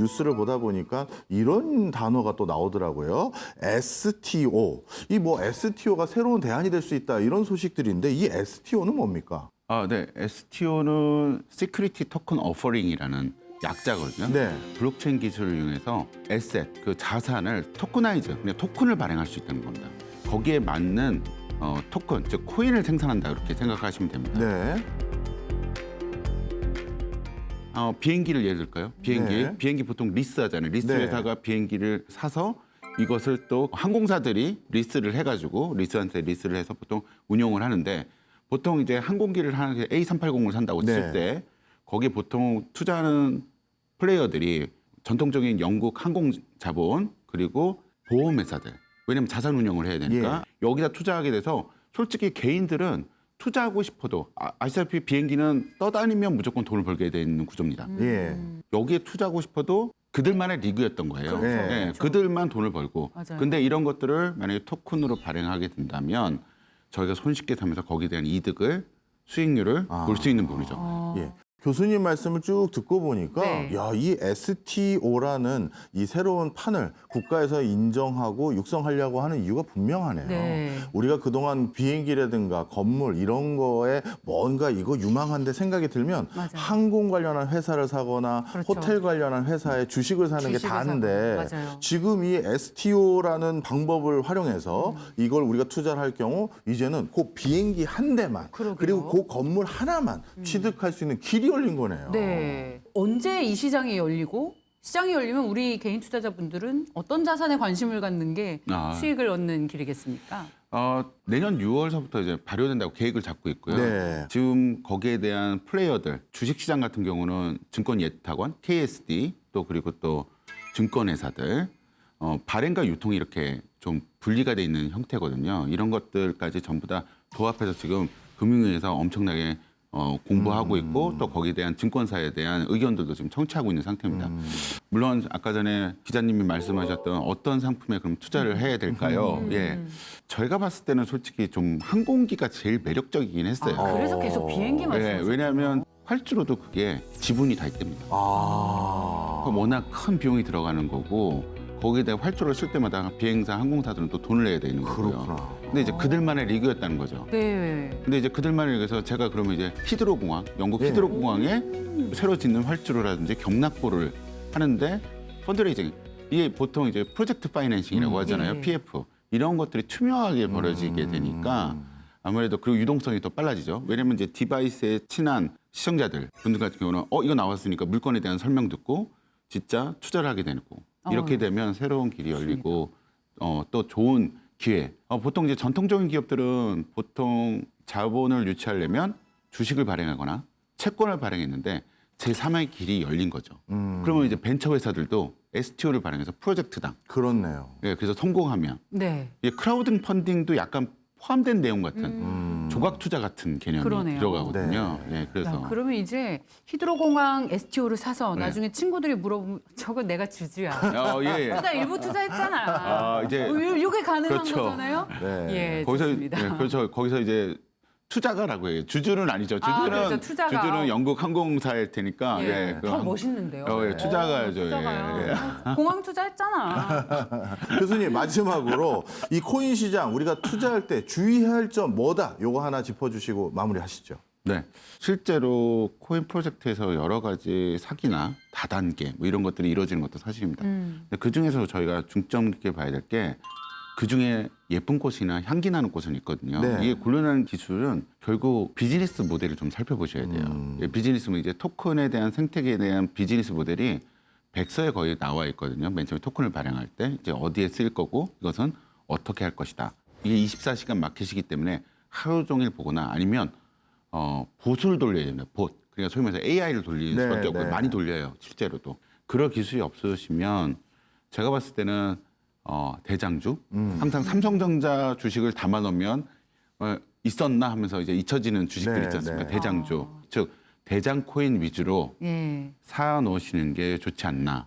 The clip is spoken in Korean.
뉴스를 보다 보니까 이런 단어가 또 나오더라고요. STO. 이 뭐 STO가 새로운 대안이 될 수 있다 이런 소식들인데 이 STO는 뭡니까? 네. STO는 Security Token Offering이라는 약자거든요. 네. 블록체인 기술을 이용해서 에셋, 그 자산을 토크나이즈, 그냥 토큰을 발행할 수 있다는 겁니다. 거기에 맞는 토큰, 즉 코인을 생산한다 이렇게 생각하시면 됩니다. 네. 비행기를 예를 들까요? 네. 비행기 보통 리스하잖아요. 리스 네. 회사가 비행기를 사서 이것을 또 항공사들이 리스를 해가지고 리스한테 리스를 해서 보통 운용을 하는데 보통 이제 항공기를 하는 A380을 산다고 네. 칠 때 거기에 보통 투자하는 플레이어들이 전통적인 영국 항공자본 그리고 보험회사들 왜냐하면 자산 운용을 해야 되니까 여기다 투자하게 돼서 솔직히 개인들은 투자하고 싶어도 아시다시피 비행기는 떠다니면 무조건 돈을 벌게 되는 구조입니다. 예. 여기에 투자하고 싶어도 그들만의 리그였던 거예요. 그렇죠. 네, 그렇죠. 그들만 돈을 벌고. 맞아요. 근데 이런 것들을 만약에 토큰으로 발행하게 된다면 저희가 손쉽게 사면서 거기에 대한 이득을 수익률을 볼 수 있는 부분이죠. 예. 교수님 말씀을 쭉 듣고 보니까 네. 야, 이 STO라는 이 새로운 판을 국가에서 인정하고 육성하려고 하는 이유가 분명하네요. 네. 우리가 그동안 비행기라든가 건물 이런 거에 뭔가 이거 유망한데 생각이 들면 맞아요. 항공 관련한 회사를 사거나 그렇죠. 호텔 관련한 회사에 주식을 사는 게 주식을 다인데 사고. 맞아요. 지금 이 STO라는 방법을 활용해서 이걸 우리가 투자를 할 경우 이제는 그 비행기 한 대만 그러게요. 그리고 그 건물 하나만 취득할 수 있는 길이 열린 거네요. 네. 언제 이 시장이 열리고 시장이 열리면 우리 개인 투자자분들은 어떤 자산에 관심을 갖는 게 수익을 얻는 길이겠습니까? 내년 6월서부터 이제 발효된다고 계획을 잡고 있고요. 네. 지금 거기에 대한 플레이어들, 주식시장 같은 경우는 증권예탁원, KSD 또 그리고 또 증권회사들 발행과 유통이 이렇게 좀 분리가 돼 있는 형태거든요. 이런 것들까지 전부 다 도합해서 지금 금융위에서 엄청나게 공부하고 있고 또 거기에 대한 증권사에 대한 의견들도 지금 청취하고 있는 상태입니다. 물론 아까 전에 기자님이 말씀하셨던 어떤 상품에 그럼 투자를 해야 될까요? 예, 저희가 봤을 때는 솔직히 좀 항공기가 제일 매력적이긴 했어요. 그래서 계속 비행기 예, 말씀하셨어요. 왜냐하면 활주로도 그게 지분이 다 있답니다. 워낙 큰 비용이 들어가는 거고 거기에 대한 활주로를 쓸 때마다 비행사, 항공사들은 또 돈을 내야 되는 거고요. 그렇구나. 근데 이제 그들만의 리그였다는 거죠. 네. 근데 이제 그들만을 위해서 제가 그러면 이제 히드로 공항, 영국 네. 히드로 공항에 새로 짓는 활주로라든지 경락고를 하는데 펀드레이징 이게 보통 이제 프로젝트 파이낸싱이라고 하잖아요. 네. PF 이런 것들이 투명하게 벌어지게 되니까 아무래도 그 유동성이 더 빨라지죠. 왜냐면 이제 디바이스에 친한 시청자들 분들 같은 경우는 이거 나왔으니까 물건에 대한 설명 듣고 진짜 투자를 하게 되고 이렇게 되면 새로운 길이 열리고 또 좋은 기회. 보통 이제 전통적인 기업들은 보통 자본을 유치하려면 주식을 발행하거나 채권을 발행했는데 제3의 길이 열린 거죠. 그러면 이제 벤처 회사들도 STO를 발행해서 프로젝트당. 그렇네요. 예, 그래서 성공하면 네. 크라우드 펀딩도 약간 포함된 내용 같은 조각 투자 같은 개념이 그러네요. 들어가거든요. 예, 그래서 그러면 이제 히드로공항 STO를 사서 네. 나중에 친구들이 물어보면 저거 내가 주주야. 예. 나 일부 투자했잖아. 이제 이게 가능한 그렇죠. 거잖아요. 네. 예, 거기서 좋습니다. 그렇죠. 거기서 이제 투자가라고 해요. 주주는 아니죠. 그렇죠. 투자가. 주주는 영국 항공사일 테니까. 예, 그 더 멋있는데요. 투자가죠. 투자가요. 공항 투자했잖아. 교수님 마지막으로 이 코인 시장 우리가 투자할 때 주의해야 할 점 뭐다? 요거 하나 짚어주시고 마무리하시죠. 네, 실제로 코인 프로젝트에서 여러 가지 사기나 다단계 뭐 이런 것들이 이루어지는 것도 사실입니다. 근데 그 중에서 저희가 중점 깊게 봐야 될 게 그 중에 예쁜 꽃이나 향기 나는 꽃은 있거든요. 네. 이게 굴러나는 기술은 결국 비즈니스 모델을 좀 살펴보셔야 돼요. 비즈니스는 이제 토큰에 대한 생태계에 대한 비즈니스 모델이 백서에 거의 나와 있거든요. 맨 처음에 토큰을 발행할 때 이제 어디에 쓰일 거고 이것은 어떻게 할 것이다. 이게 24시간 마켓이기 때문에 하루 종일 보거나 아니면 봇을 돌려야 됩니다. 봇. 그러니까 소위 말해서 AI를 돌리는 네, 수밖에 없고 네. 많이 돌려요. 실제로도. 그럴 기술이 없으시면 제가 봤을 때는 대장주 항상 삼성전자 주식을 담아 놓으면 있었나 하면서 이제 잊혀지는 주식들 네, 있지 않습니까? 네. 대장주. 즉 대장 코인 위주로 예. 사 놓으시는 게 좋지 않나.